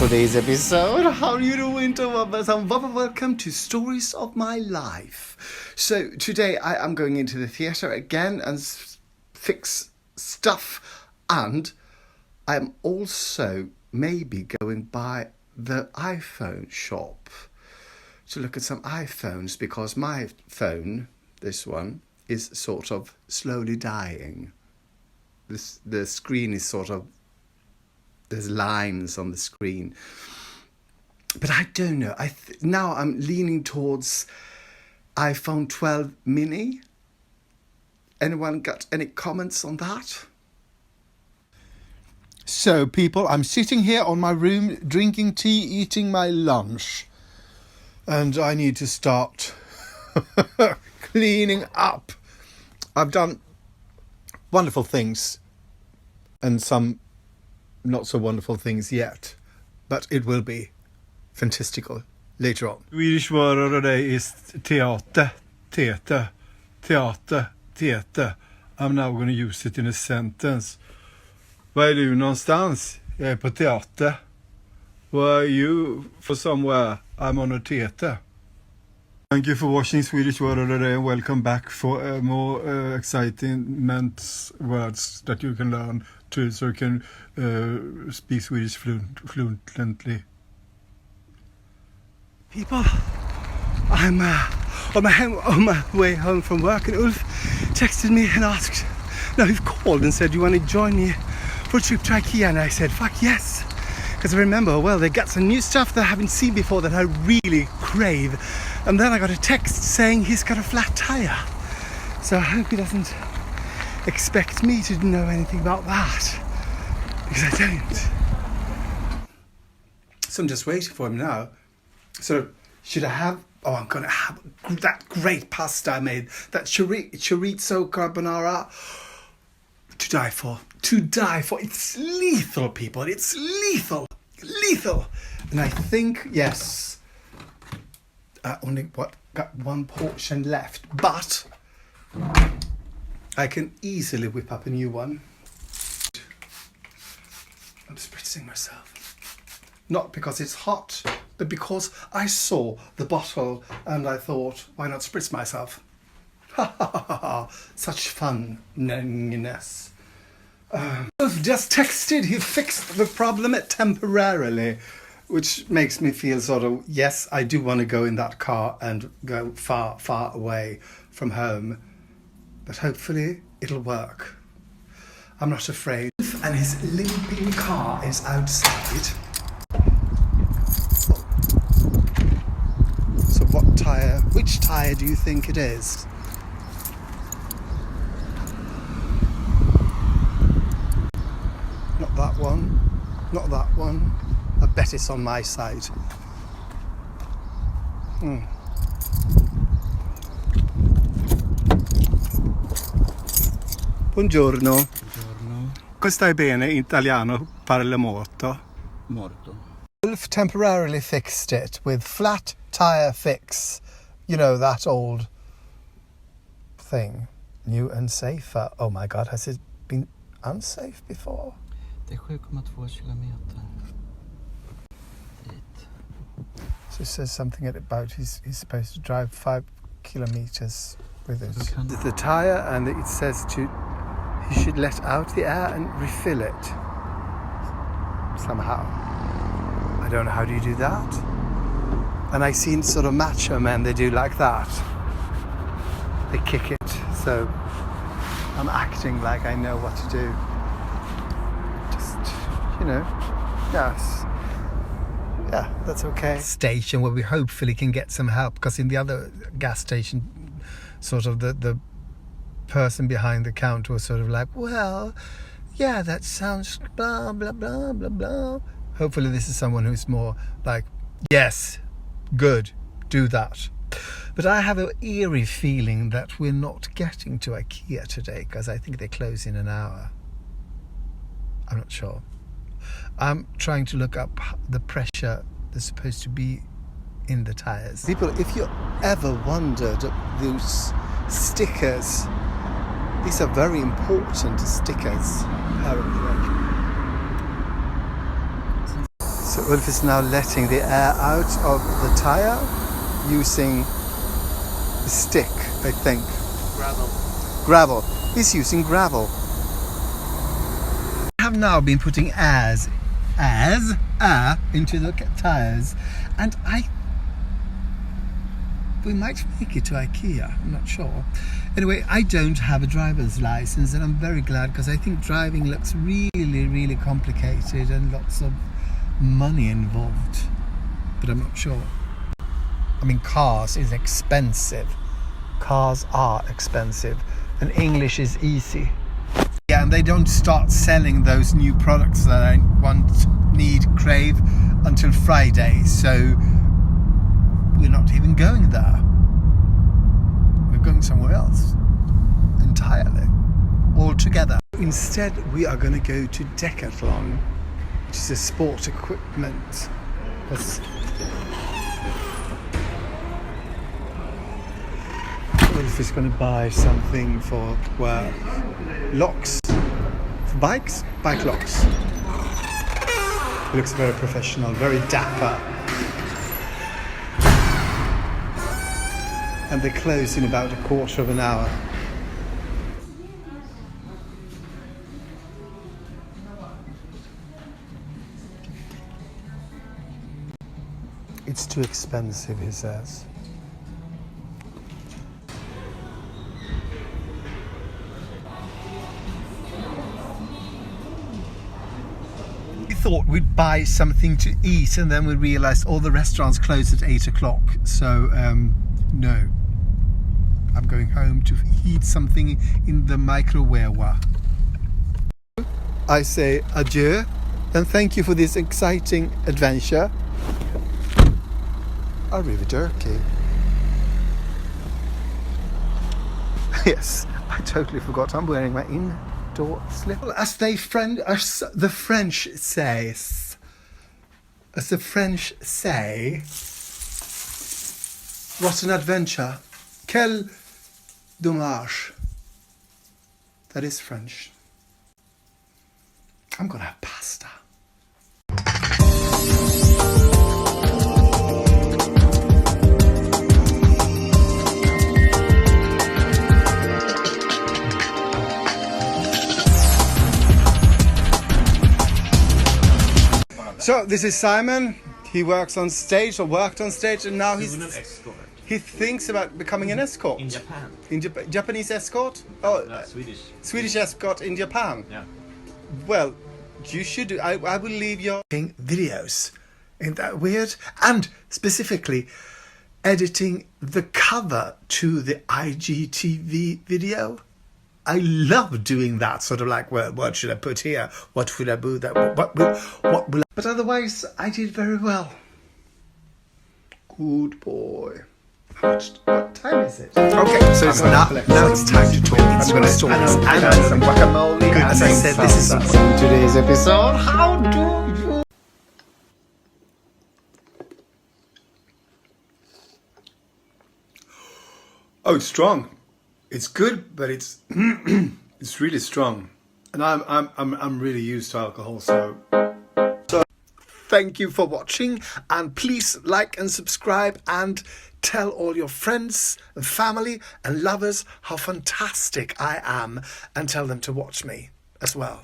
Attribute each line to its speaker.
Speaker 1: today's episode. How are you doing? Welcome to Stories of My Life. So today I am going into the theatre again and fix stuff, and I'm also maybe going by the iPhone shop to look at some iPhones, because my phone, this one, is sort of slowly dying. The screen is sort of, there's lines on the screen. But I don't know. Now I'm leaning towards iPhone 12 mini. Anyone got any comments on that? So, people, I'm sitting here on my room, drinking tea, eating my lunch. And I need to start cleaning up. I've done wonderful things and some not so wonderful things yet, but it will be fantastical later on.
Speaker 2: Swedish word of the day is teater. I'm now going to use it in a sentence. Var är du någonstans? Jag är på teater. Where are you for somewhere? I'm on a theater. Thank you for watching Swedish Word of the Day, and welcome back for more exciting words that you can learn to, so you can speak Swedish fluently. People, I'm on my way home from work, and Ulf texted me and asked, no, he called and said, do you want to join me for a trip to Ikea? And I said, fuck yes. Because I remember, well, they got some new stuff that I haven't seen before that I really crave. And then I got a text saying he's got a flat tire. So I hope he doesn't expect me to know anything about that, because I don't. So I'm just waiting for him now. So should I have... Oh, I'm going to have that great pasta I made. That chorizo carbonara. To die for. To die for. It's lethal, people. It's lethal. Lethal. And I think, yes, I only got one portion left. But I can easily whip up a new one. I'm spritzing myself. Not because it's hot, but because I saw the bottle and I thought, why not spritz myself? Ha ha ha ha. Such funness. I've just texted, he fixed the problem temporarily, which makes me feel sort of, yes, I do want to go in that car and go far, far away from home. But hopefully it'll work. I'm not afraid. And his limping car is outside. So which tyre do you think it is? Not that one. Not that one. I bet it's on my side. Buongiorno.
Speaker 3: Buongiorno.
Speaker 2: Come stai bene in italiano? Parla molto.
Speaker 3: Morto.
Speaker 1: Ulf temporarily fixed it with flat tyre fix. You know, that old thing. New and safer. Oh my God, has it been unsafe before?
Speaker 3: Det är 7,2 kilometer dit.
Speaker 1: So it says something about he's supposed to drive 5 kilometers with it. The tyre, and it says he should let out the air and refill it somehow. I don't know, how do you do that? And I've seen sort of macho men, they do like that. They kick it, so I'm acting like I know what to do. You know, yes. Yeah, that's okay. Station where we hopefully can get some help, because in the other gas station, sort of the person behind the counter was sort of like, well, yeah, that sounds blah, blah, blah, blah, blah. Hopefully this is someone who's more like, yes, good, do that. But I have an eerie feeling that we're not getting to Ikea today, because I think they close in an hour. I'm not sure. I'm trying to look up the pressure that's supposed to be in the tires. People, if you ever wondered those stickers, these are very important stickers, apparently. So Ulf is now letting the air out of the tire using a stick, I think. Gravel. He's using gravel. I have now been putting air into the tires, and we might make it to Ikea, I'm not sure. Anyway, I don't have a driver's license, and I'm very glad, because I think driving looks really, really complicated and lots of money involved, but I'm not sure. I mean, cars is expensive. Cars are expensive, and English is easy. Yeah, and they don't start selling those new products that I want, need, crave until Friday, so we're not even going there. We're going somewhere else entirely, altogether. Instead, we are going to go to Decathlon, which is a sport equipment. Ulf is going to buy something for locks for bikes, bike locks. He looks very professional, very dapper. And they close in about a quarter of an hour. It's too expensive, he says. We thought we'd buy something to eat, and then we realised all the restaurants close at 8 o'clock. So, no. I'm going home to heat something in the microwave. I say adieu, and thank you for this exciting adventure. Arrivederci. Yes, I totally forgot. I'm wearing my indoor slip. As the French say, what an adventure. Quel dommage. That is French. I'm gonna have pasta. So this is Simon. He works on stage, or worked on stage, and now he thinks about becoming an escort.
Speaker 4: In Japan.
Speaker 1: Japanese escort? Oh,
Speaker 4: No, Swedish.
Speaker 1: Swedish escort in Japan.
Speaker 4: Yeah.
Speaker 1: Well, you should do. I will leave your videos. Ain't that weird? And specifically, editing the cover to the IGTV video. I love doing that, sort of like, well, what should I put here? What should I do? That what will? But otherwise, I did very well. Good boy. What time is it? Okay, so it's now it's time to talk. It's going to stories and some guacamole. Good, as I said, this is today's episode. How do you? Oh, it's strong. It's good, but it's it's really strong, and I'm really used to alcohol, so thank you for watching, and please like and subscribe, and tell all your friends and family and lovers how fantastic I am, and tell them to watch me as well.